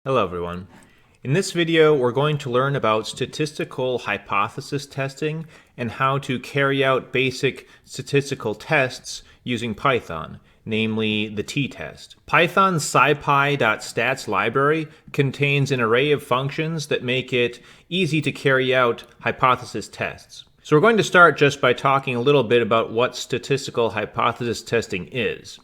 Hello everyone. In this video we're going to learn about statistical hypothesis testing and how to carry out basic statistical tests using Python, namely the t-test. Python's scipy.stats library contains an array of functions that make it easy to carry out hypothesis tests. So we're going to start just by talking a little bit about what statistical hypothesis testing is.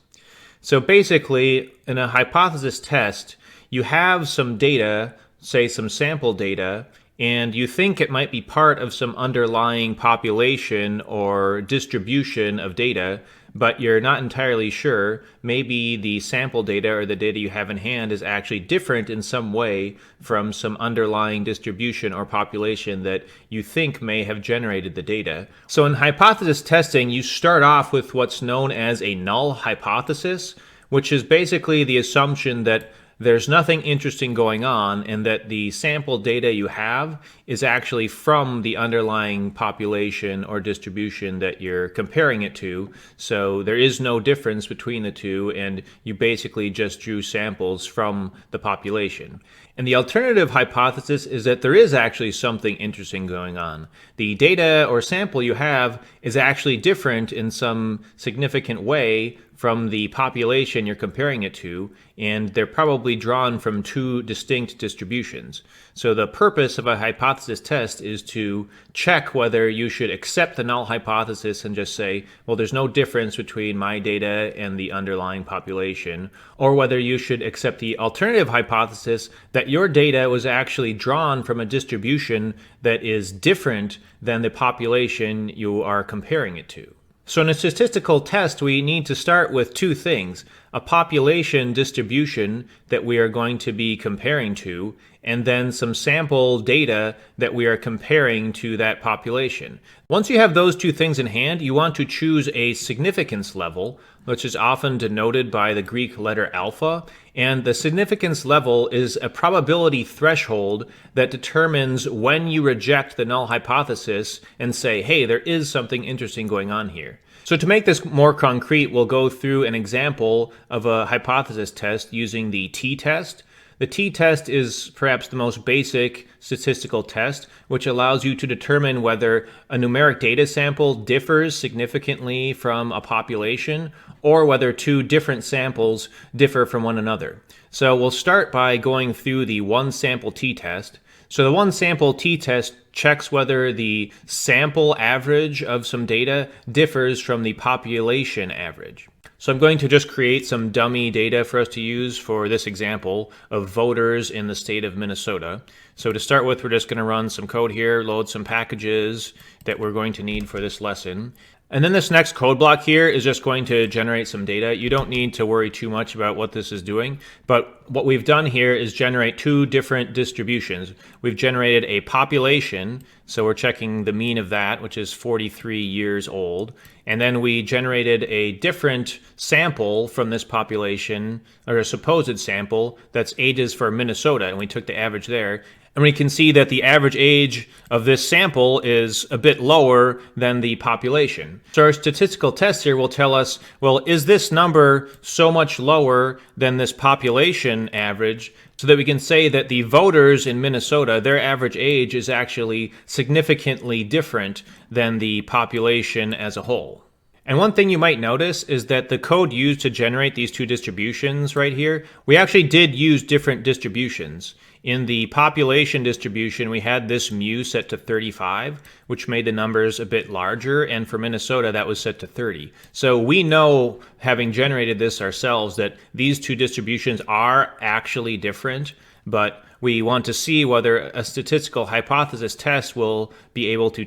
So basically, in a hypothesis test, you have some data, say some sample data, and you think it might be part of some underlying population or distribution of data, but you're not entirely sure. Maybe the sample data or the data you have in hand is actually different in some way from some underlying distribution or population that you think may have generated the data. So in hypothesis testing, you start off with what's known as a null hypothesis, which is basically the assumption that there's nothing interesting going on and that the sample data you have is actually from the underlying population or distribution that you're comparing it to. So there is no difference between the two, and you basically just drew samples from the population. And the alternative hypothesis is that there is actually something interesting going on. The data or sample you have is actually different in some significant way from the population you're comparing it to, and they're probably drawn from two distinct distributions. So the purpose of a hypothesis test is to check whether you should accept the null hypothesis and just say, well, there's no difference between my data and the underlying population, or whether you should accept the alternative hypothesis that your data was actually drawn from a distribution that is different than the population you are comparing it to. So in a statistical test, we need to start with two things: a population distribution that we are going to be comparing to, and then some sample data that we are comparing to that population. Once you have those two things in hand, you want to choose a significance level, which is often denoted by the Greek letter alpha. And the significance level is a probability threshold that determines when you reject the null hypothesis and say, hey, there is something interesting going on here. So to make this more concrete, we'll go through an example of a hypothesis test using the t-test. The t-test is perhaps the most basic statistical test, which allows you to determine whether a numeric data sample differs significantly from a population, or whether two different samples differ from one another. So we'll start by going through the one sample t-test. So the one sample t-test checks whether the sample average of some data differs from the population average. So I'm going to just create some dummy data for us to use for this example of voters in the state of Minnesota. So to start with, we're just going to run some code here, load some packages that we're going to need for this lesson. And then this next code block here is just going to generate some data. You don't need to worry too much about what this is doing, but what we've done here is generate two different distributions. We've generated a population, so we're checking the mean of that, which is 43 years old. And then we generated a different sample from this population, or a supposed sample, that's ages for Minnesota, and we took the average there. And we can see that the average age of this sample is a bit lower than the population. So our statistical test here will tell us, well, is this number so much lower than this population average, so that we can say that the voters in Minnesota, their average age is actually significantly different than the population as a whole. And one thing you might notice is that the code used to generate these two distributions right here, we actually did use different distributions. In the population distribution, we had this mu set to 35, which made the numbers a bit larger, and for Minnesota, that was set to 30. So we know, having generated this ourselves, that these two distributions are actually different, but we want to see whether a statistical hypothesis test will be able to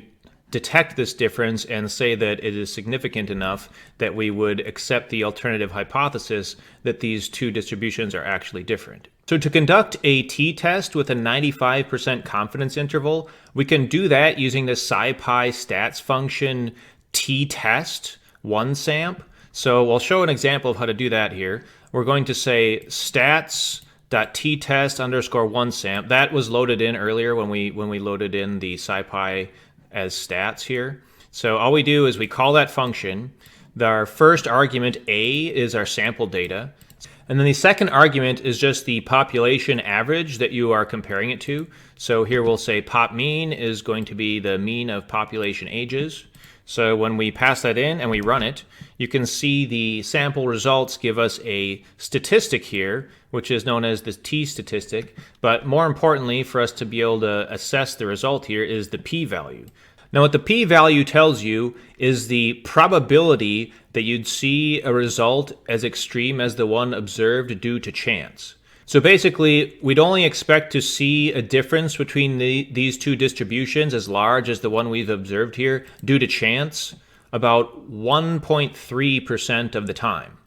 detect this difference and say that it is significant enough that we would accept the alternative hypothesis that these two distributions are actually different. So to conduct a t-test with a 95% confidence interval, we can do that using the scipy.stats function t-test onesamp. So I'll show an example of how to do that here. We're going to say stats.t-test underscore onesamp. That was loaded in earlier when we loaded in the scipy as stats here. So all we do is we call that function. Our first argument A is our sample data. And then the second argument is just the population average that you are comparing it to. So here we'll say pop mean is going to be the mean of population ages. So when we pass that in and we run it, you can see the sample results give us a statistic here, which is known as the t-statistic. But more importantly, for us to be able to assess the result here is the p-value. Now, what the p-value tells you is the probability that you'd see a result as extreme as the one observed due to chance. So basically, we'd only expect to see a difference between these two distributions as large as the one we've observed here due to chance about 1.3% of the time.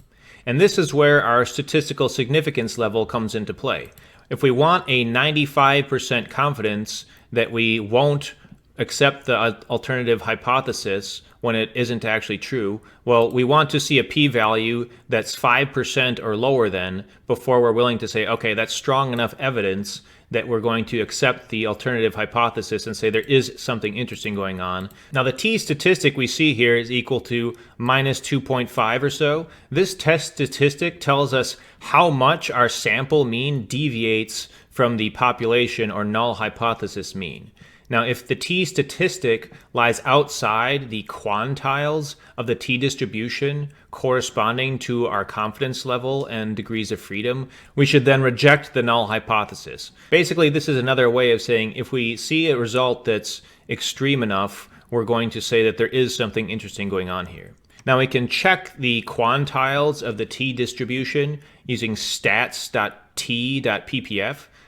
And this is where our statistical significance level comes into play. If we want a 95% confidence that we won't accept the alternative hypothesis when it isn't actually true, well, we want to see a p-value that's 5% or lower than before we're willing to say, okay, that's strong enough evidence that we're going to accept the alternative hypothesis and say there is something interesting going on. Now, the t-statistic we see here is equal to minus 2.5 or so. This test statistic tells us how much our sample mean deviates from the population or null hypothesis mean. Now, if the t-statistic lies outside the quantiles of the t-distribution corresponding to our confidence level and degrees of freedom, we should then reject the null hypothesis. Basically, this is another way of saying if we see a result that's extreme enough, we're going to say that there is something interesting going on here. Now, we can check the quantiles of the t-distribution using stats.t.ppf.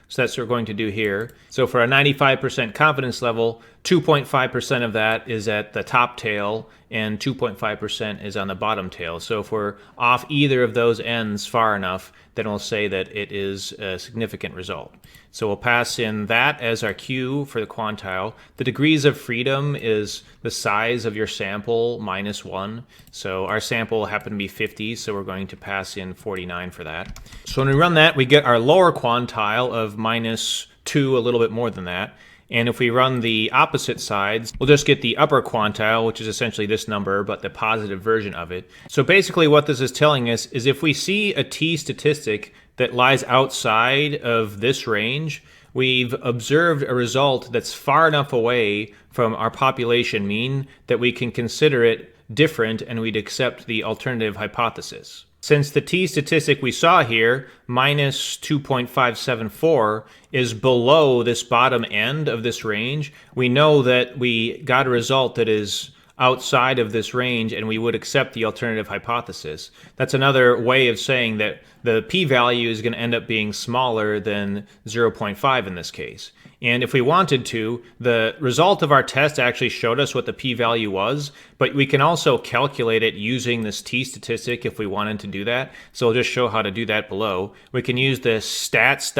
So that's what we're going to do here. So for a 95% confidence level, 2.5% of that is at the top tail and 2.5% is on the bottom tail. So if we're off either of those ends far enough, then we'll say that it is a significant result. So we'll pass in that as our Q for the quantile. The degrees of freedom is the size of your sample minus 1. So our sample happened to be 50, so we're going to pass in 49 for that. So when we run that, we get our lower quantile of minus 2, a little bit more than that. And if we run the opposite sides, we'll just get the upper quantile, which is essentially this number, but the positive version of it. So basically what this is telling us is if we see a t-statistic that lies outside of this range, we've observed a result that's far enough away from our population mean that we can consider it different and we'd accept the alternative hypothesis. Since the t-statistic we saw here, minus 2.574, is below this bottom end of this range, we know that we got a result that is outside of this range and we would accept the alternative hypothesis. That's another way of saying that the p-value is going to end up being smaller than 0.5 in this case. And if we wanted to, the result of our test actually showed us what the p-value was, but we can also calculate it using this t-statistic if we wanted to do that. So I'll just show how to do that below. We can use the stats.t.cdf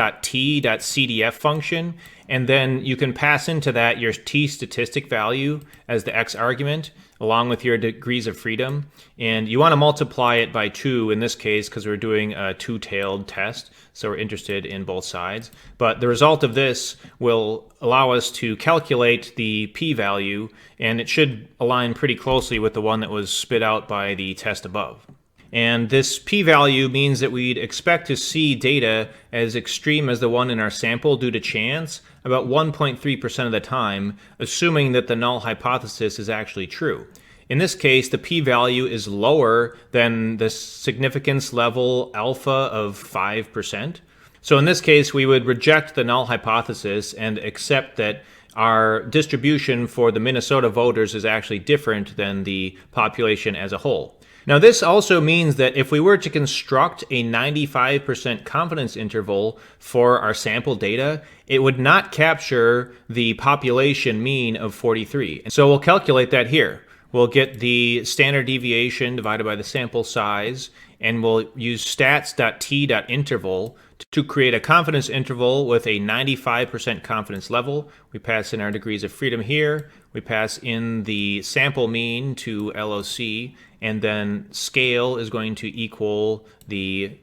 function, and then you can pass into that your t-statistic value as the x argument, along with your degrees of freedom. And you want to multiply it by 2 in this case because we're doing a two-tailed test, so we're interested in both sides. But the result of this will allow us to calculate the p-value, and it should align pretty closely with the one that was spit out by the test above. And this p-value means that we'd expect to see data as extreme as the one in our sample due to chance about 1.3% of the time, assuming that the null hypothesis is actually true. In this case, the p-value is lower than the significance level alpha of 5%. So in this case, we would reject the null hypothesis and accept that our distribution for the Minnesota voters is actually different than the population as a whole. Now, this also means that if we were to construct a 95% confidence interval for our sample data, it would not capture the population mean of 43. And so we'll calculate that here. We'll get the standard deviation divided by the sample size, and we'll use stats.t.interval to create a confidence interval with a 95% confidence level. We pass in our degrees of freedom here. We pass in the sample mean to LOC, and then scale is going to equal the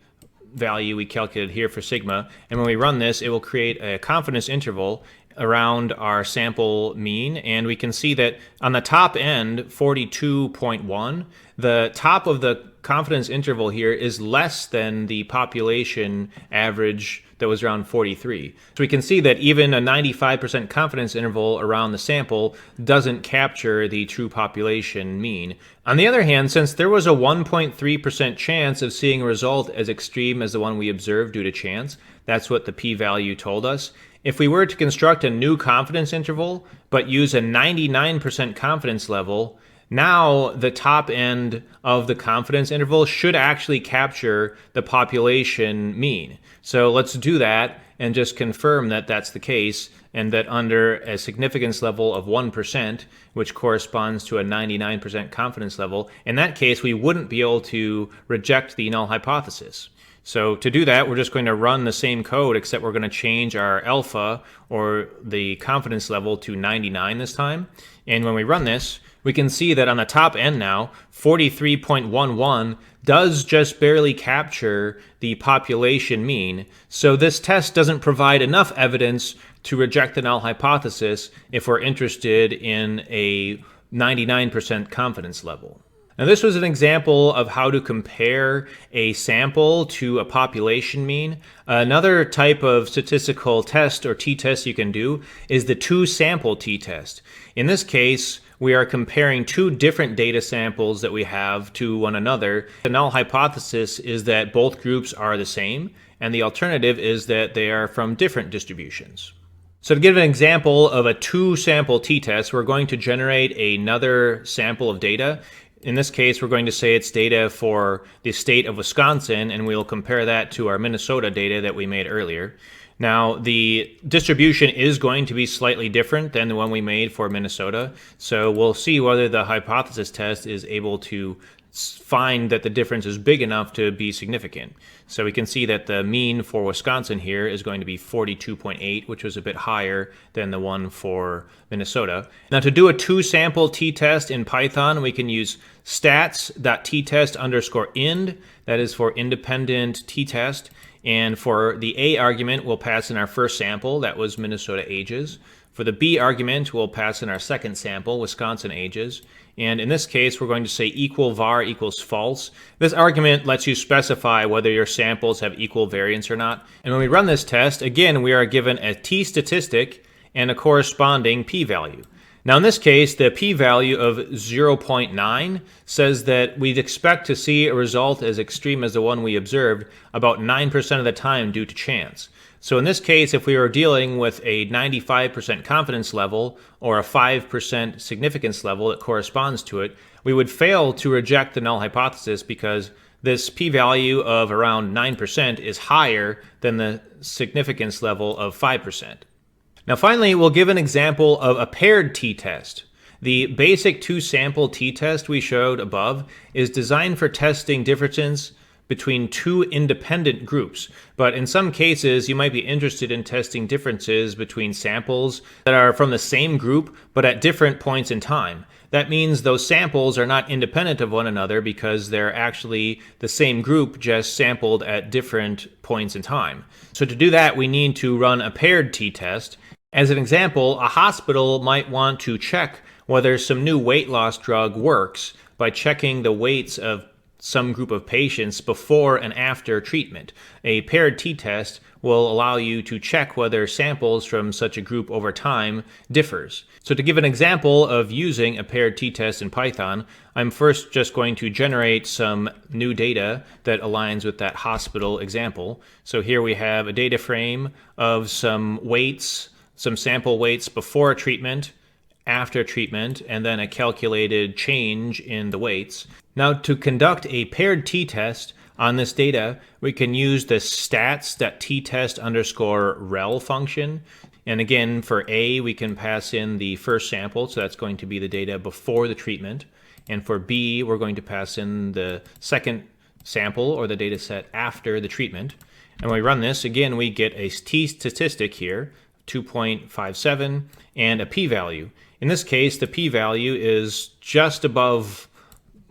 value we calculated here for sigma. And when we run this, it will create a confidence interval around our sample mean, and we can see that on the top end, 42.1, the top of the confidence interval here is less than the population average that was around 43. So we can see that even a 95% confidence interval around the sample doesn't capture the true population mean. On the other hand, since there was a 1.3% chance of seeing a result as extreme as the one we observed due to chance, that's what the p-value told us. If we were to construct a new confidence interval, but use a 99% confidence level, now the top end of the confidence interval should actually capture the population mean. So let's do that and just confirm that that's the case, and that under a significance level of 1%, which corresponds to a 99% confidence level, in that case we wouldn't be able to reject the null hypothesis. So to do that, we're just going to run the same code, except we're going to change our alpha, or the confidence level, to 99 this time. And when we run this, we can see that on the top end now, 43.11 does just barely capture the population mean. So this test doesn't provide enough evidence to reject the null hypothesis if we're interested in a 99% confidence level. Now, this was an example of how to compare a sample to a population mean. Another type of statistical test, or t-test, you can do is the two-sample t-test. In this case, we are comparing two different data samples that we have to one another. The null hypothesis is that both groups are the same, and the alternative is that they are from different distributions. So to give an example of a two-sample t-test, we're going to generate another sample of data. In this case, we're going to say it's data for the state of Wisconsin, and we'll compare that to our Minnesota data that we made earlier. Now, the distribution is going to be slightly different than the one we made for Minnesota, so we'll see whether the hypothesis test is able to find that the difference is big enough to be significant. So we can see that the mean for Wisconsin here is going to be 42.8, which was a bit higher than the one for Minnesota. Now, to do a two-sample t-test in Python, we can use stats.ttest_ind, that is for independent t-test, and for the A argument, we'll pass in our first sample, that was Minnesota ages. For the B argument, we'll pass in our second sample, Wisconsin ages. And in this case, we're going to say equal var equals false. This argument lets you specify whether your samples have equal variance or not. And when we run this test, again, we are given a t-statistic and a corresponding p-value. Now, in this case, the p-value of 0.9 says that we'd expect to see a result as extreme as the one we observed about 9% of the time due to chance. So in this case, if we were dealing with a 95% confidence level or a 5% significance level that corresponds to it, we would fail to reject the null hypothesis because this p-value of around 9% is higher than the significance level of 5%. Now finally, we'll give an example of a paired t-test. The basic two-sample t-test we showed above is designed for testing differences between two independent groups, but in some cases you might be interested in testing differences between samples that are from the same group but at different points in time. That means those samples are not independent of one another because they're actually the same group, just sampled at different points in time. So to do that, we need to run a paired t-test. As an example, a hospital might want to check whether some new weight loss drug works by checking the weights of some group of patients before and after treatment. A paired t-test will allow you to check whether samples from such a group over time differs. So to give an example of using a paired t-test in Python, I'm first just going to generate some new data that aligns with that hospital example. So here we have a data frame of some weights, some sample weights before treatment, after treatment, and then a calculated change in the weights. Now, to conduct a paired t-test on this data, we can use the stats.ttest_rel function. And again, for A, we can pass in the first sample, so that's going to be the data before the treatment. And for B, we're going to pass in the second sample, or the data set after the treatment. And when we run this, again, we get a t-statistic here, 2.57, and a p-value. In this case, the p-value is just above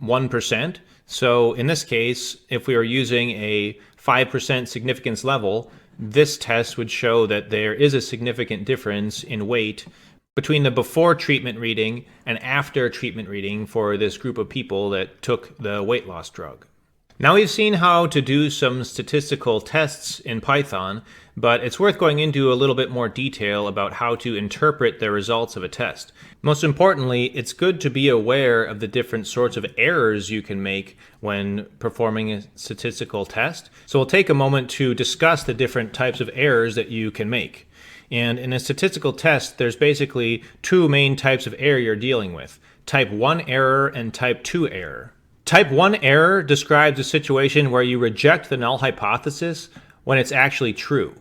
1%. So in this case, if we were using a 5% significance level, this test would show that there is a significant difference in weight between the before treatment reading and after treatment reading for this group of people that took the weight loss drug. Now we've seen how to do some statistical tests in Python, but it's worth going into a little bit more detail about how to interpret the results of a test. Most importantly, it's good to be aware of the different sorts of errors you can make when performing a statistical test. So we'll take a moment to discuss the different types of errors that you can make. And in a statistical test, there's basically two main types of error you're dealing with: type 1 error and type 2 error. Type 1 error describes a situation where you reject the null hypothesis when it's actually true.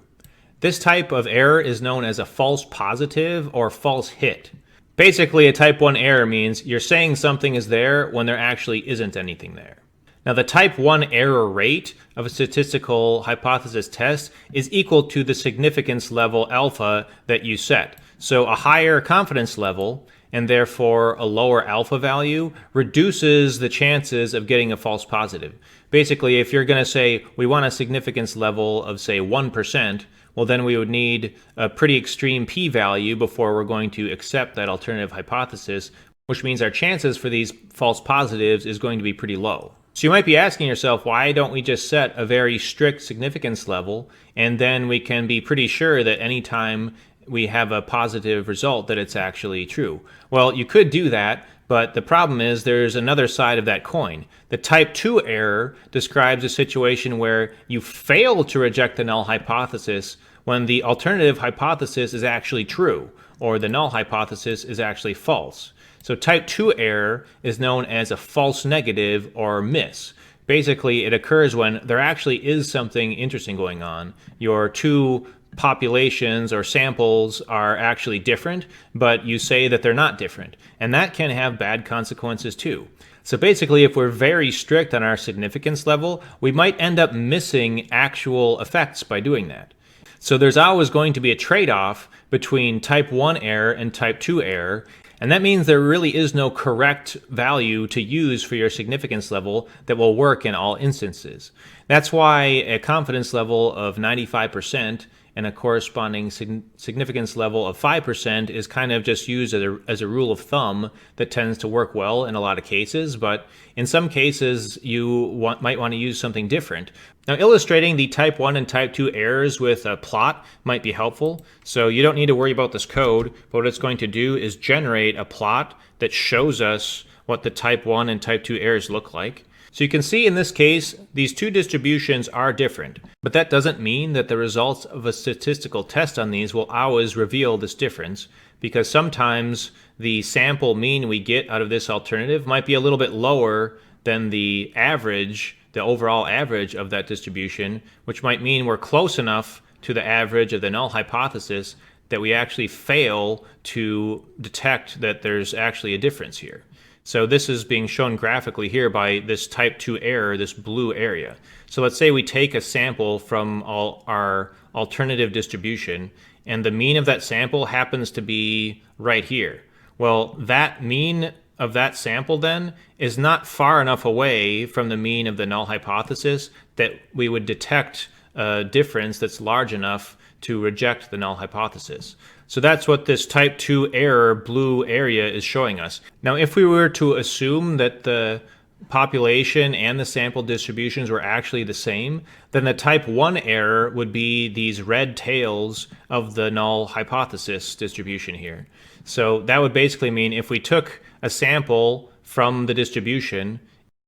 This type of error is known as a false positive or false hit. Basically, a type 1 error means you're saying something is there when there actually isn't anything there. Now, the type 1 error rate of a statistical hypothesis test is equal to the significance level alpha that you set. So a higher confidence level, and therefore a lower alpha value, reduces the chances of getting a false positive. Basically, if you're going to say we want a significance level of, say, 1%, well, then we would need a pretty extreme p-value before we're going to accept that alternative hypothesis, which means our chances for these false positives is going to be pretty low. So you might be asking yourself, why don't we just set a very strict significance level, and then we can be pretty sure that anytime we have a positive result that it's actually true? Well, you could do that, but the problem is there's another side of that coin. The type 2 error describes a situation where you fail to reject the null hypothesis when the alternative hypothesis is actually true, or the null hypothesis is actually false. So type 2 error is known as a false negative or miss. Basically, it occurs when there actually is something interesting going on. Your two populations or samples are actually different, but you say that they're not different. And that can have bad consequences too. So basically, if we're very strict on our significance level, we might end up missing actual effects by doing that. So there's always going to be a trade-off between type 1 error and type 2 error, and that means there really is no correct value to use for your significance level that will work in all instances. That's why a confidence level of 95% and a corresponding significance level of 5% is kind of just used as a rule of thumb that tends to work well in a lot of cases, but in some cases you might want to use something different. Now, illustrating the type 1 and type 2 errors with a plot might be helpful. So you don't need to worry about this code, but what it's going to do is generate a plot that shows us what the type 1 and type 2 errors look like. So you can see in this case, these two distributions are different, but that doesn't mean that the results of a statistical test on these will always reveal this difference, because sometimes the sample mean we get out of this alternative might be a little bit lower than the average, the overall average of that distribution, which might mean we're close enough to the average of the null hypothesis that we actually fail to detect that there's actually a difference here. So this is being shown graphically here by this type 2 error, this blue area. So let's say we take a sample from our alternative distribution, and the mean of that sample happens to be right here. Well, that mean of that sample then is not far enough away from the mean of the null hypothesis that we would detect a difference that's large enough to reject the null hypothesis. So that's what this type 2 error blue area is showing us. Now, if we were to assume that the population and the sample distributions were actually the same, then the type 1 error would be these red tails of the null hypothesis distribution here. So that would basically mean if we took a sample from the distribution,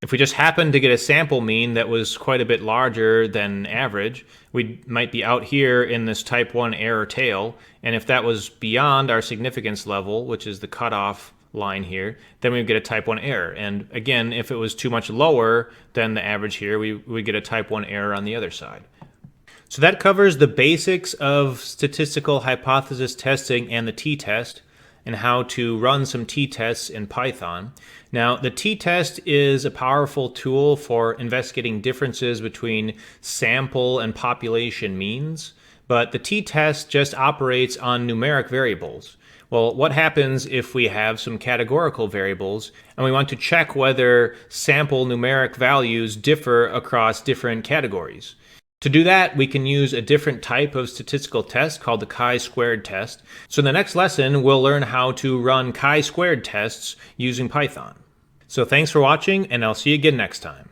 if we just happened to get a sample mean that was quite a bit larger than average, we might be out here in this type 1 error tail, and if that was beyond our significance level, which is the cutoff line here, then we would get a type 1 error. And again, if it was too much lower than the average here, we would get a type 1 error on the other side. So that covers the basics of statistical hypothesis testing and the t-test, and how to run some t-tests in Python. Now, the t-test is a powerful tool for investigating differences between sample and population means, but the t-test just operates on numeric variables. Well, what happens if we have some categorical variables and we want to check whether sample numeric values differ across different categories? To do that, we can use a different type of statistical test called the chi-squared test. So in the next lesson, we'll learn how to run chi-squared tests using Python. So thanks for watching, and I'll see you again next time.